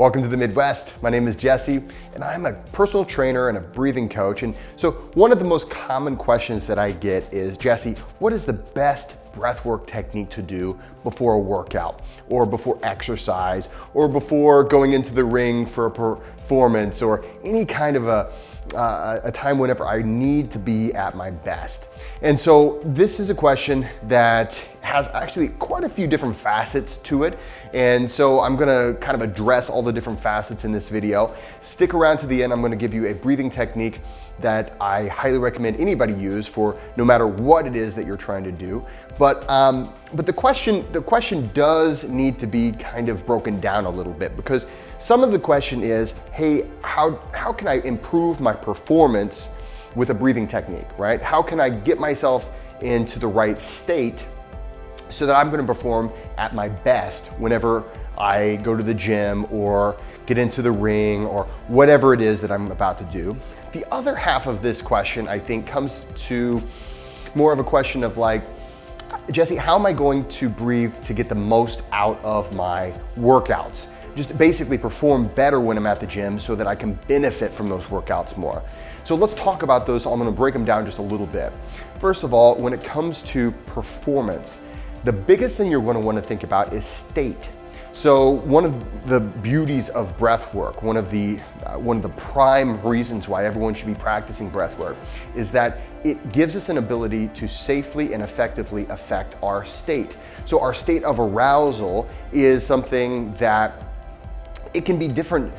Welcome to the Midwest. My name is Jesse, and I'm a personal trainer and a breathing coach. And so one of the most common questions that I get is, Jesse, what is the best breathwork technique to do before a workout, or before exercise, or before going into the ring for a performance, or any kind of a time whenever I need to be at my best? And so this is a question that has actually quite a few different facets to it. And so I'm gonna kind of address all the different facets in this video. Stick around to the end. I'm gonna give you a breathing technique that I highly recommend anybody use for no matter what it is that you're trying to do. But the question does need to be kind of broken down a little bit, because some of the question is, hey, how can I improve my performance with a breathing technique, right? How can I get myself into the right state so that I'm gonna perform at my best whenever I go to the gym or get into the ring or whatever it is that I'm about to do? The other half of this question, I think, comes to more of a question of like, Jesse, how am I going to breathe to get the most out of my workouts? Just basically perform better when I'm at the gym so that I can benefit from those workouts more. So let's talk about those. I'm gonna break them down just a little bit. First of all, when it comes to performance, the biggest thing you're gonna wanna think about is state. So one of the beauties of breath work, one of the prime reasons why everyone should be practicing breath work, is that it gives us an ability to safely and effectively affect our state. So our state of arousal is something that it can be different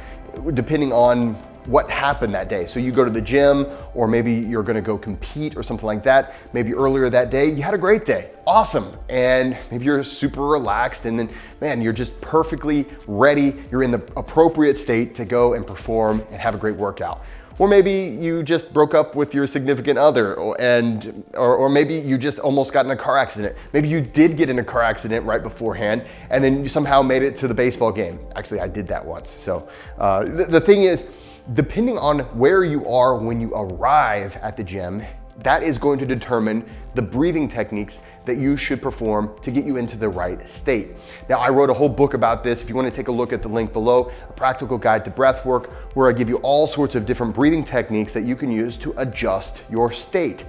depending on what happened that day. So you go to the gym, or maybe you're gonna go compete or something like that. Maybe earlier that day, you had a great day, awesome. And maybe you're super relaxed, and then, man, you're just perfectly ready. You're in the appropriate state to go and perform and have a great workout. Or maybe you just broke up with your significant other, or maybe you just almost got in a car accident. Maybe you did get in a car accident right beforehand, and then you somehow made it to the baseball game. Actually, I did that once. So the thing is, depending on where you are when you arrive at the gym, that is going to determine the breathing techniques that you should perform to get you into the right state. Now, I wrote a whole book about this. If you want to take a look at the link below, A Practical Guide to Breathwork, where I give you all sorts of different breathing techniques that you can use to adjust your state.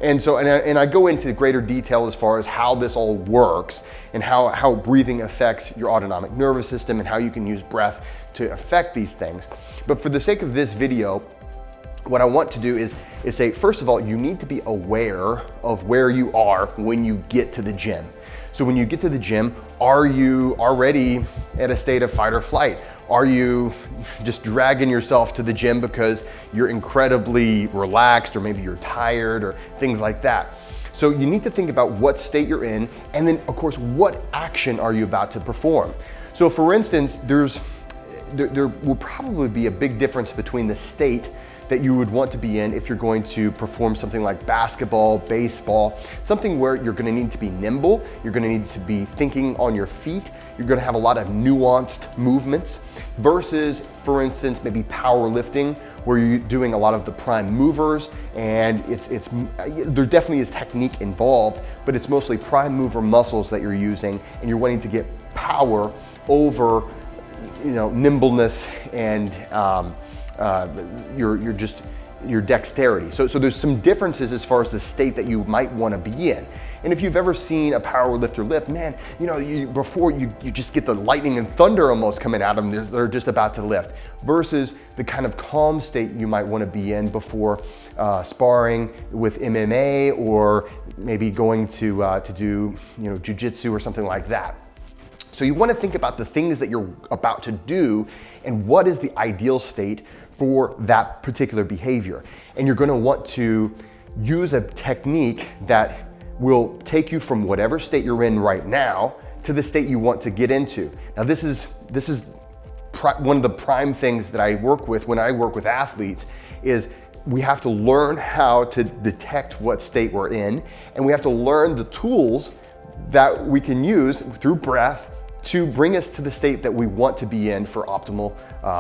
And so, and I go into greater detail as far as how this all works and how breathing affects your autonomic nervous system and how you can use breath to affect these things. But for the sake of this video, what I want to do is say, first of all, you need to be aware of where you are when you get to the gym. So when you get to the gym, are you already at a state of fight or flight? Are you just dragging yourself to the gym because you're incredibly relaxed, or maybe you're tired, or things like that? So you need to think about what state you're in, and then of course, what action are you about to perform? So for instance, there will probably be a big difference between the state that you would want to be in if you're going to perform something like basketball, baseball, something where you're gonna need to be nimble, you're gonna need to be thinking on your feet, you're gonna have a lot of nuanced movements, versus, for instance, maybe powerlifting, where you're doing a lot of the prime movers, and there definitely is technique involved, but it's mostly prime mover muscles that you're using, and you're wanting to get power over, nimbleness and your dexterity. So there's some differences as far as the state that you might want to be in. And if you've ever seen a power lifter lift, man, before you just get the lightning and thunder almost coming at them, they're just about to lift, versus the kind of calm state you might want to be in before sparring with MMA, or maybe going to do jujitsu or something like that. So you want to think about the things that you're about to do and what is the ideal state for that particular behavior. And you're going to want to use a technique that will take you from whatever state you're in right now to the state you want to get into. Now, this is one of the prime things that I work with when I work with athletes, is we have to learn how to detect what state we're in, and we have to learn the tools that we can use through breath to bring us to the state that we want to be in for optimal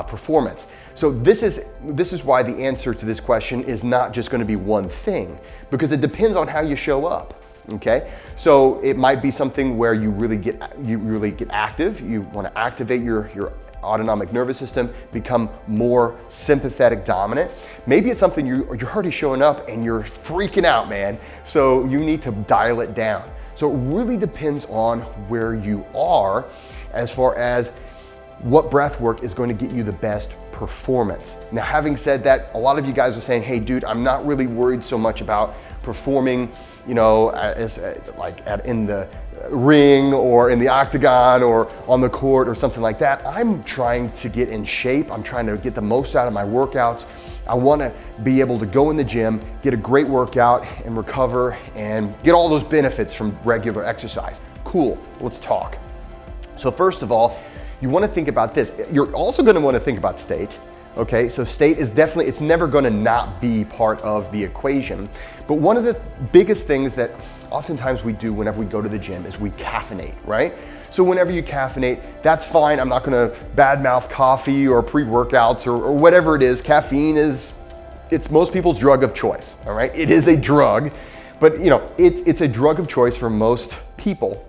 performance. So this is why the answer to this question is not just going to be one thing, because it depends on how you show up. Okay, so it might be something where you really get active. You want to activate your autonomic nervous system become more sympathetic dominant. Maybe it's something you're already showing up and you're freaking out, man. So you need to dial it down. So it really depends on where you are as far as what breath work is going to get you the best performance. Now, having said that, a lot of you guys are saying, hey dude, I'm not really worried so much about performing, you know, in the ring or in the octagon or on the court or something like that. I'm trying to get in shape. I'm trying to get the most out of my workouts. I want to be able to go in the gym, get a great workout and recover and get all those benefits from regular exercise. Cool, let's talk. So first of all, you want to think about this. You're also going to want to think about state. Okay, so state is definitely, it's never going to not be part of the equation. But one of the biggest things that oftentimes we do whenever we go to the gym is we caffeinate, right? So whenever you caffeinate, that's fine. I'm not going to badmouth coffee or pre-workouts or whatever it is. Caffeine it's most people's drug of choice, all right? It is a drug, but you know, it's a drug of choice for most people.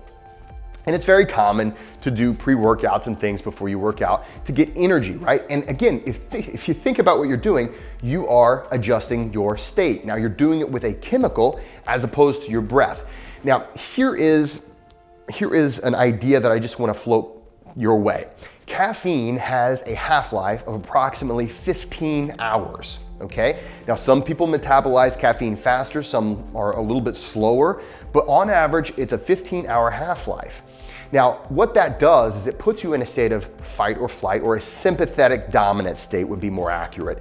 And it's very common to do pre-workouts and things before you work out to get energy, right? And again, if you think about what you're doing, you are adjusting your state. Now you're doing it with a chemical as opposed to your breath. Now here is an idea that I just want to float your way. Caffeine has a half-life of approximately 15 hours, okay? Now some people metabolize caffeine faster, some are a little bit slower, but on average, it's a 15-hour half-life. Now, what that does is it puts you in a state of fight or flight, or a sympathetic dominant state would be more accurate.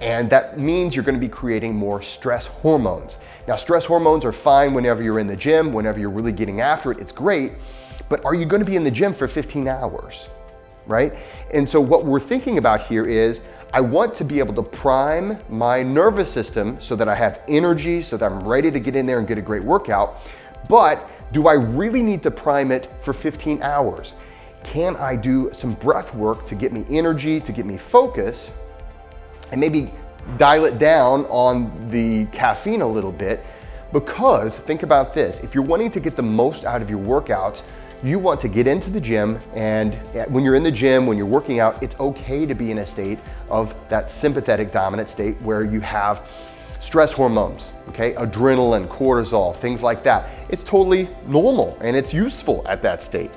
And that means you're gonna be creating more stress hormones. Now, stress hormones are fine whenever you're in the gym, whenever you're really getting after it, it's great, but are you gonna be in the gym for 15 hours, right? And so what we're thinking about here is, I want to be able to prime my nervous system so that I have energy, so that I'm ready to get in there and get a great workout, but do I really need to prime it for 15 hours? Can I do some breath work to get me energy, to get me focus, and maybe dial it down on the caffeine a little bit? Because think about this, if you're wanting to get the most out of your workouts, you want to get into the gym, and when you're in the gym, when you're working out, it's okay to be in a state of that sympathetic dominant state where you have stress hormones, okay? Adrenaline, cortisol, things like that. It's totally normal and it's useful at that state.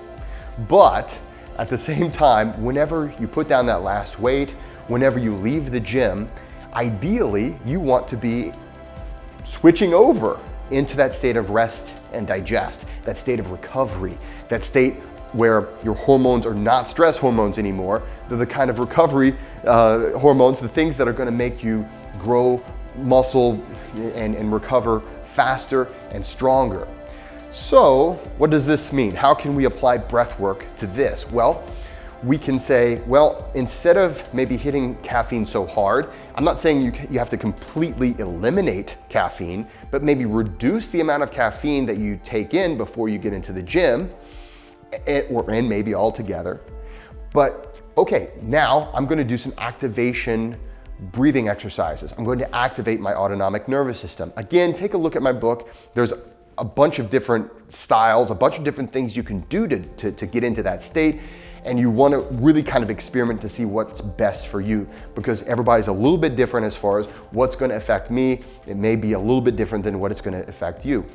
But at the same time, whenever you put down that last weight, whenever you leave the gym, ideally you want to be switching over into that state of rest and digest, that state of recovery, that state where your hormones are not stress hormones anymore. They're the kind of recovery hormones, the things that are gonna make you grow muscle and recover faster and stronger. So what does this mean? How can we apply breath work to this? Well, we can say, well, instead of maybe hitting caffeine so hard, I'm not saying you have to completely eliminate caffeine, but maybe reduce the amount of caffeine that you take in before you get into the gym, and maybe altogether. But okay, now I'm gonna do some activation breathing exercises. I'm going to activate my autonomic nervous system. Again, take a look at my book. There's a bunch of different styles, a bunch of different things you can do to get into that state. And you want to really kind of experiment to see what's best for you, because everybody's a little bit different as far as what's going to affect me. It may be a little bit different than what it's going to affect you.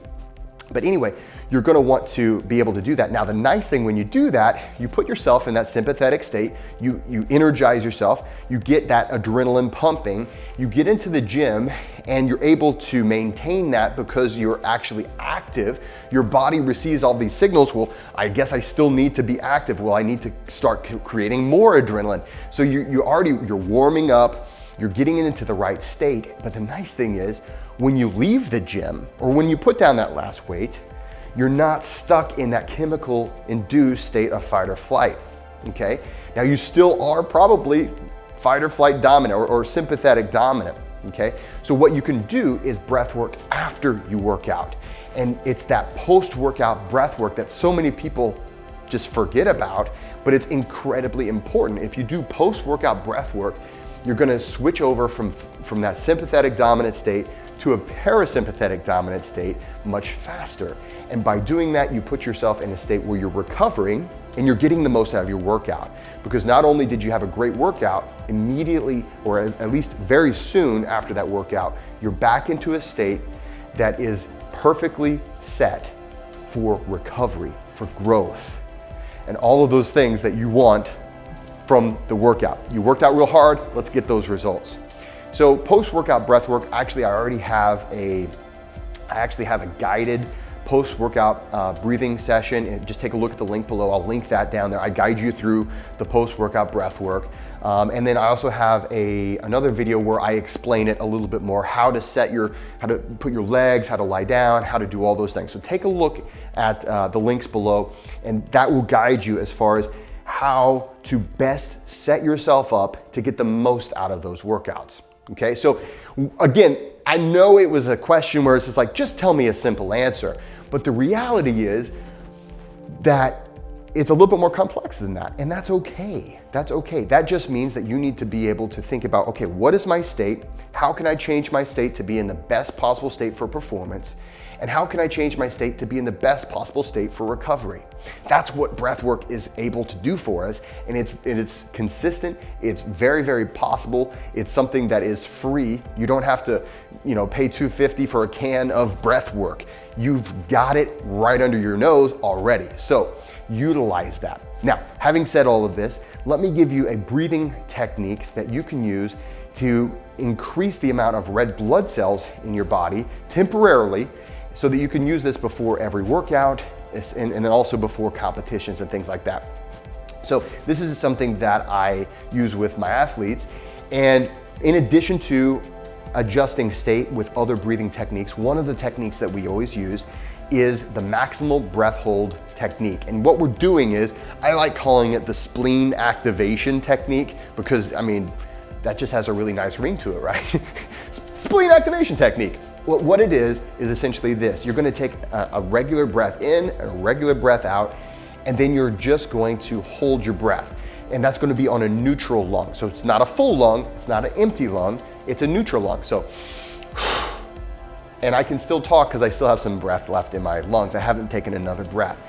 But anyway, you're going to want to be able to do that. Now, the nice thing when you do that, you put yourself in that sympathetic state, you energize yourself, you get that adrenaline pumping, you get into the gym, and you're able to maintain that because you're actually active. Your body receives all these signals. Well, I guess I still need to be active. Well, I need to start creating more adrenaline. So you're warming up, you're getting into the right state. But the nice thing is, when you leave the gym or when you put down that last weight, you're not stuck in that chemical induced state of fight or flight, okay? Now you still are probably fight or flight dominant or sympathetic dominant, okay? So what you can do is breath work after you work out. And it's that post-workout breath work that so many people just forget about, but it's incredibly important. If you do post-workout breath work, you're gonna switch over from that sympathetic dominant state to a parasympathetic dominant state much faster. And by doing that, you put yourself in a state where you're recovering and you're getting the most out of your workout. Because not only did you have a great workout, immediately, or at least very soon after that workout, you're back into a state that is perfectly set for recovery, for growth, and all of those things that you want from the workout. You worked out real hard, let's get those results. So post-workout breathwork, actually I have a guided post-workout breathing session. And just take a look at the link below. I'll link that down there. I guide you through the post-workout breathwork. And then I also have another video where I explain it a little bit more, how to put your legs, how to lie down, how to do all those things. So take a look at the links below, and that will guide you as far as how to best set yourself up to get the most out of those workouts. Okay, so again, I know it was a question where it's just like, just tell me a simple answer. But the reality is that it's a little bit more complex than that, and that's okay. That's okay. That just means that you need to be able to think about, okay, what is my state? How can I change my state to be in the best possible state for performance? And how can I change my state to be in the best possible state for recovery? That's what breathwork is able to do for us, and it's consistent. It's very, very possible. It's something that is free. You don't have to, pay $2.50 for a can of breathwork. You've got it right under your nose already. So utilize that. Now, having said all of this, let me give you a breathing technique that you can use to increase the amount of red blood cells in your body temporarily, so that you can use this before every workout and then also before competitions and things like that. So this is something that I use with my athletes. And in addition to adjusting state with other breathing techniques, one of the techniques that we always use is the maximal breath hold technique. And what we're doing is, I like calling it the spleen activation technique, because that just has a really nice ring to it, right? Spleen activation technique. Well, what it is essentially this. You're gonna take a regular breath in and a regular breath out, and then you're just going to hold your breath. And that's gonna be on a neutral lung. So it's not a full lung, it's not an empty lung, it's a neutral lung. So, and I can still talk because I still have some breath left in my lungs. I haven't taken another breath.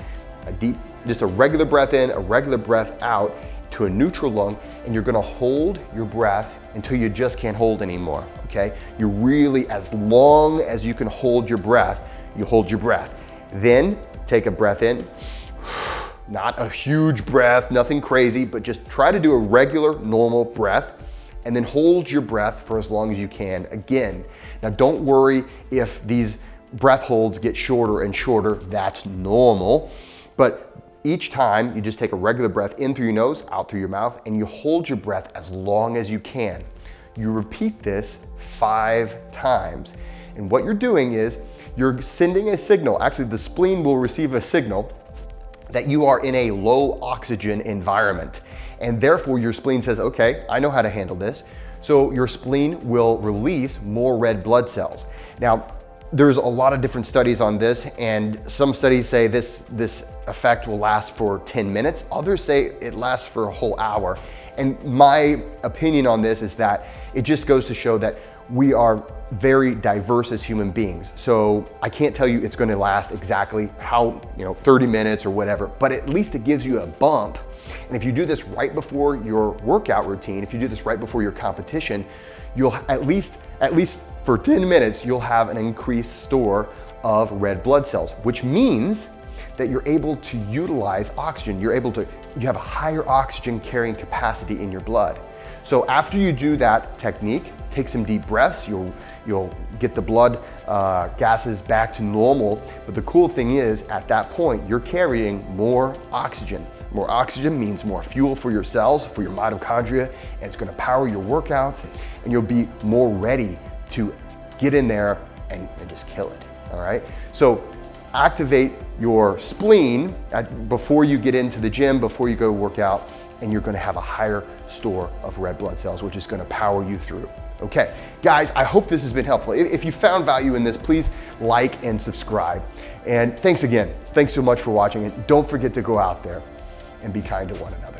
Just a regular breath in, a regular breath out to a neutral lung, and you're gonna hold your breath until you just can't hold anymore, okay? You really, as long as you can hold your breath, you hold your breath. Then take a breath in, not a huge breath, nothing crazy, but just try to do a regular, normal breath, and then hold your breath for as long as you can again. Now don't worry if these breath holds get shorter and shorter, that's normal, but each time you just take a regular breath in through your nose, out through your mouth, and you hold your breath as long as you can. You repeat this 5 times. And what you're doing is you're sending a signal. Actually, the spleen will receive a signal that you are in a low oxygen environment. And therefore your spleen says, okay, I know how to handle this. So your spleen will release more red blood cells. Now, there's a lot of different studies on this, and some studies say this effect will last for 10 minutes. Others say it lasts for a whole hour. And my opinion on this is that it just goes to show that we are very diverse as human beings. So I can't tell you it's going to last exactly how, 30 minutes or whatever, but at least it gives you a bump. And if you do this right before your workout routine, if you do this right before your competition, you'll at least for 10 minutes, you'll have an increased store of red blood cells, which means that you're able to utilize oxygen. You have a higher oxygen carrying capacity in your blood. So after you do that technique, take some deep breaths, you'll get the blood gases back to normal. But the cool thing is, at that point, you're carrying more oxygen. More oxygen means more fuel for your cells, for your mitochondria, and it's gonna power your workouts, and you'll be more ready to get in there and just kill it, all right? So activate your spleen before you get into the gym, before you go work out, and you're gonna have a higher store of red blood cells, which is gonna power you through. Okay, guys, I hope this has been helpful. If you found value in this, please like and subscribe. And thanks again. Thanks so much for watching, and don't forget to go out there and be kind to one another.